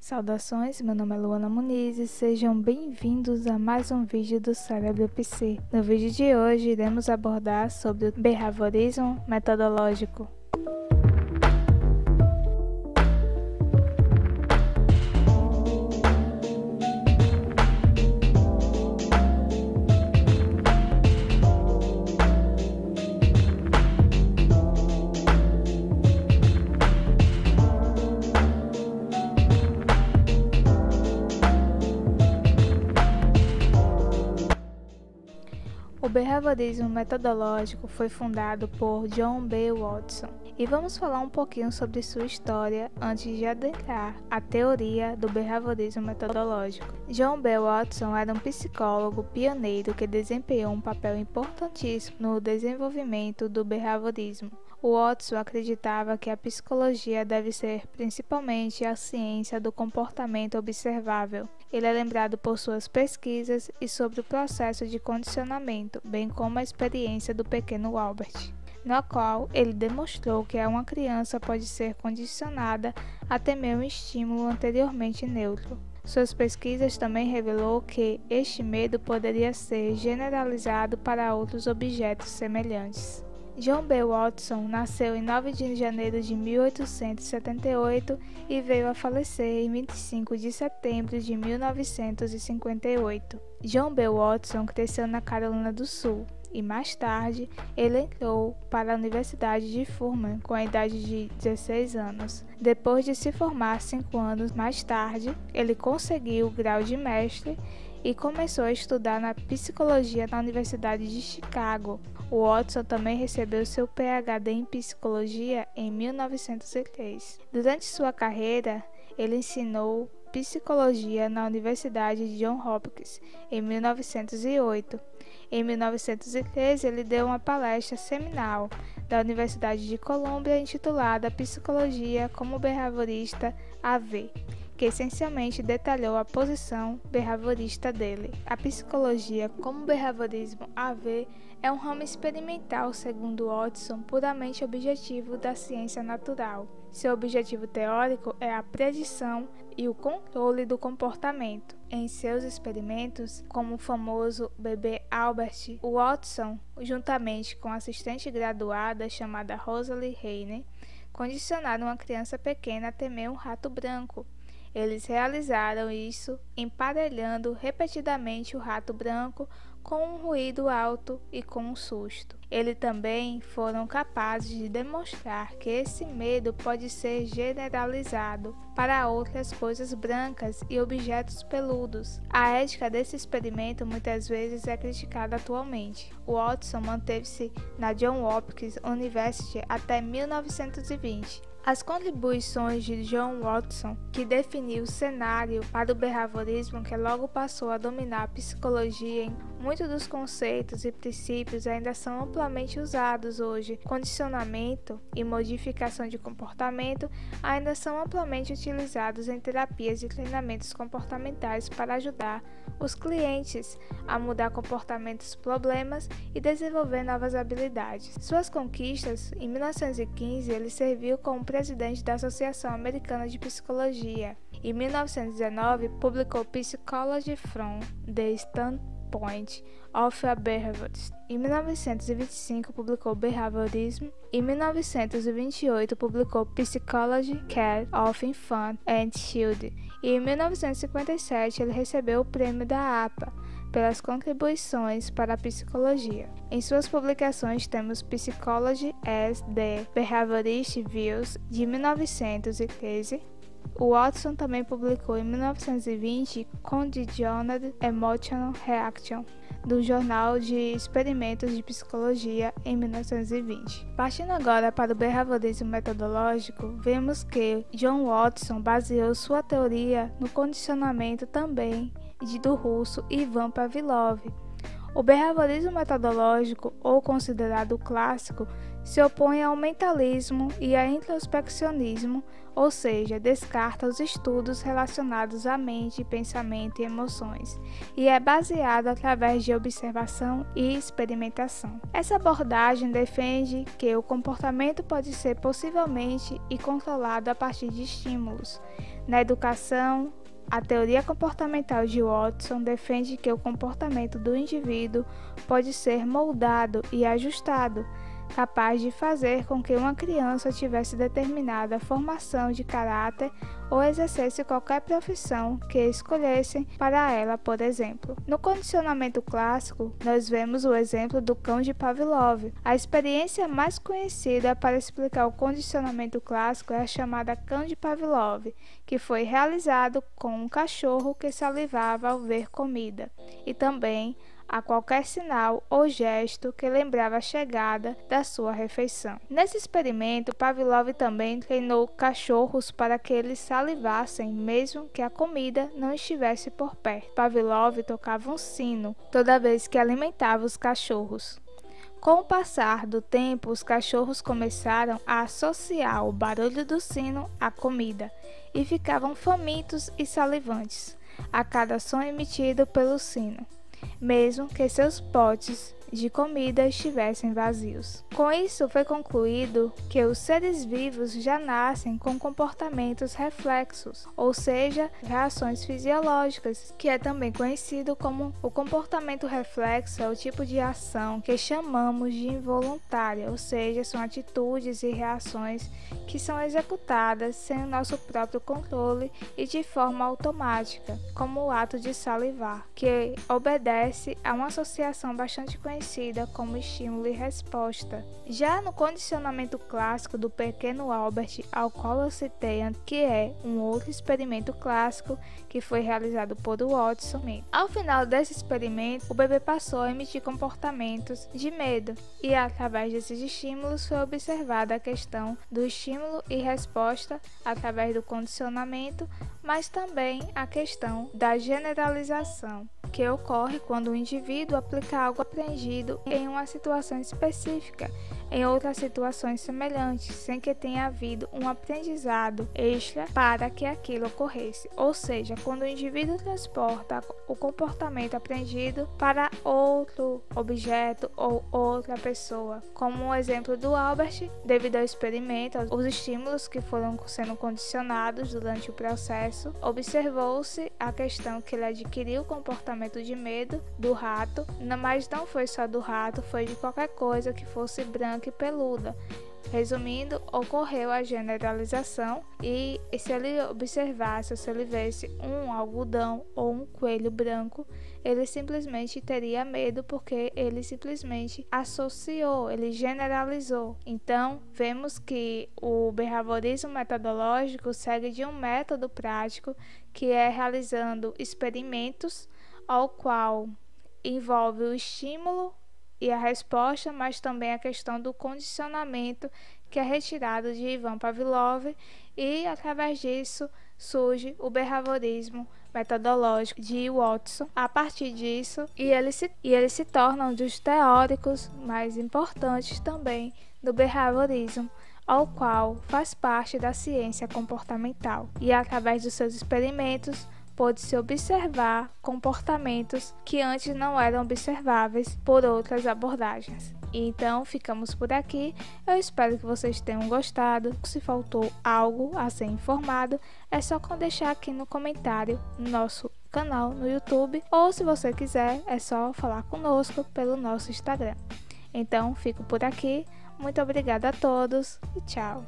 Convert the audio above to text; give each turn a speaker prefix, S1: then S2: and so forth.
S1: Saudações, meu nome é Luana Muniz e sejam bem-vindos a mais um vídeo do Cérebro Psi. No vídeo de hoje iremos abordar sobre o behaviorismo metodológico. O behaviorismo metodológico foi fundado por John B. Watson e vamos falar um pouquinho sobre sua história antes de adentrar a teoria do behaviorismo metodológico. John B. Watson era um psicólogo pioneiro que desempenhou um papel importantíssimo no desenvolvimento do behaviorismo. Watson acreditava que a psicologia deve ser principalmente a ciência do comportamento observável. Ele é lembrado por suas pesquisas e sobre o processo de condicionamento, bem como a experiência do pequeno Albert, na qual ele demonstrou que uma criança pode ser condicionada a temer um estímulo anteriormente neutro. Suas pesquisas também revelou que este medo poderia ser generalizado para outros objetos semelhantes. John B. Watson nasceu em 9 de janeiro de 1878 e veio a falecer em 25 de setembro de 1958. John B. Watson cresceu na Carolina do Sul e mais tarde ele entrou para a Universidade de Furman com a idade de 16 anos. Depois de se formar 5 anos mais tarde, ele conseguiu o grau de mestre e começou a estudar na psicologia na Universidade de Chicago. Watson também recebeu seu PhD em psicologia em 1903. Durante sua carreira, ele ensinou psicologia na Universidade de Johns Hopkins em 1908. Em 1913, ele deu uma palestra seminal da Universidade de Colômbia intitulada Psicologia como Behaviorista AV, que essencialmente detalhou a posição behaviorista dele. A psicologia como behaviorismo AV é um ramo experimental, segundo Watson, puramente objetivo da ciência natural. Seu objetivo teórico é a predição e o controle do comportamento. Em seus experimentos, como o famoso bebê Albert, Watson, juntamente com a assistente graduada chamada Rosalie Heine, condicionaram uma criança pequena a temer um rato branco. Eles realizaram isso emparelhando repetidamente o rato branco com um ruído alto e com um susto. Eles também foram capazes de demonstrar que esse medo pode ser generalizado para outras coisas brancas e objetos peludos. A ética desse experimento muitas vezes é criticada atualmente. Watson manteve-se na Johns Hopkins University até 1920. As contribuições de John Watson, que definiu o cenário para o behaviorismo que logo passou a dominar a psicologia, muitos dos conceitos e princípios ainda são amplamente usados hoje. Condicionamento e modificação de comportamento ainda são amplamente utilizados em terapias e treinamentos comportamentais para ajudar os clientes a mudar comportamentos problemas e desenvolver novas habilidades. Suas conquistas, em 1915, ele serviu como presidente da Associação Americana de Psicologia. Em 1919, publicou Psychology from the Standpoint of a Behaviorist. Em 1925, publicou Behaviorism. Em 1928, publicou Psychology, Care of Infant and Children. E em 1957, ele recebeu o prêmio da APA pelas contribuições para a psicologia. Em suas publicações temos Psychology as the Behaviorist Views, de 1913. Watson também publicou em 1920 Conditioned Emotional Reaction, do Jornal de Experimentos de Psicologia, em 1920. Partindo agora para o behaviorismo metodológico, vemos que John Watson baseou sua teoria no condicionamento também do russo Ivan Pavlov. O behaviorismo metodológico, ou considerado clássico, se opõe ao mentalismo e ao introspeccionismo, ou seja, descarta os estudos relacionados à mente, pensamento e emoções, e é baseado através de observação e experimentação. Essa abordagem defende que o comportamento pode ser possivelmente e controlado a partir de estímulos. Na educação, a teoria comportamental de Watson defende que o comportamento do indivíduo pode ser moldado e ajustado, capaz de fazer com que uma criança tivesse determinada formação de caráter ou exercesse qualquer profissão que escolhessem para ela, por exemplo. No condicionamento clássico, nós vemos o exemplo do cão de Pavlov. A experiência mais conhecida para explicar o condicionamento clássico é a chamada cão de Pavlov, que foi realizado com um cachorro que salivava ao ver comida, e também a qualquer sinal ou gesto que lembrava a chegada da sua refeição. Nesse experimento, Pavlov também treinou cachorros para que eles salivassem mesmo que a comida não estivesse por perto. Pavlov tocava um sino toda vez que alimentava os cachorros. Com o passar do tempo, os cachorros começaram a associar o barulho do sino à comida e ficavam famintos e salivantes a cada som emitido pelo sino, mesmo que seus potes de comida estivessem vazios. Com isso, foi concluído que os seres vivos já nascem com comportamentos reflexos, ou seja, reações fisiológicas, que é também conhecido como o comportamento reflexo. É o tipo de ação que chamamos de involuntária, ou seja, são atitudes e reações que são executadas sem o nosso próprio controle e de forma automática, como o ato de salivar, que obedece a uma associação bastante conhecida como estímulo e resposta. Já no condicionamento clássico do pequeno Albert, ao qual eu citei, que é um outro experimento clássico que foi realizado por Watson, ao final desse experimento, o bebê passou a emitir comportamentos de medo e, através desses estímulos, foi observada a questão do estímulo e resposta através do condicionamento, mas também a questão da generalização, que ocorre quando o indivíduo aplica algo aprendido em uma situação específica em outras situações semelhantes, sem que tenha havido um aprendizado extra para que aquilo ocorresse. Ou seja, quando o indivíduo transporta o comportamento aprendido para outro objeto ou outra pessoa. Como o exemplo do Albert, devido ao experimento, os estímulos que foram sendo condicionados durante o processo, observou-se a questão que ele adquiriu o comportamento de medo do rato, mas não foi só do rato, foi de qualquer coisa que fosse branca e peluda. Resumindo, ocorreu a generalização e se ele observasse, se ele visse um algodão ou um coelho branco, ele simplesmente teria medo porque ele simplesmente associou, ele generalizou. Então, vemos que o behaviorismo metodológico segue de um método prático que é realizando experimentos ao qual envolve o estímulo e a resposta, mas também a questão do condicionamento que é retirado de Ivan Pavlov, e através disso surge o behaviorismo metodológico de Watson. A partir disso, ele se torna um dos teóricos mais importantes também do behaviorismo, ao qual faz parte da ciência comportamental, e através dos seus experimentos pôde-se observar comportamentos que antes não eram observáveis por outras abordagens. Então, ficamos por aqui. Eu espero que vocês tenham gostado. Se faltou algo a ser informado, é só deixar aqui no comentário no nosso canal no YouTube, ou se você quiser, é só falar conosco pelo nosso Instagram. Então, fico por aqui. Muito obrigada a todos e tchau!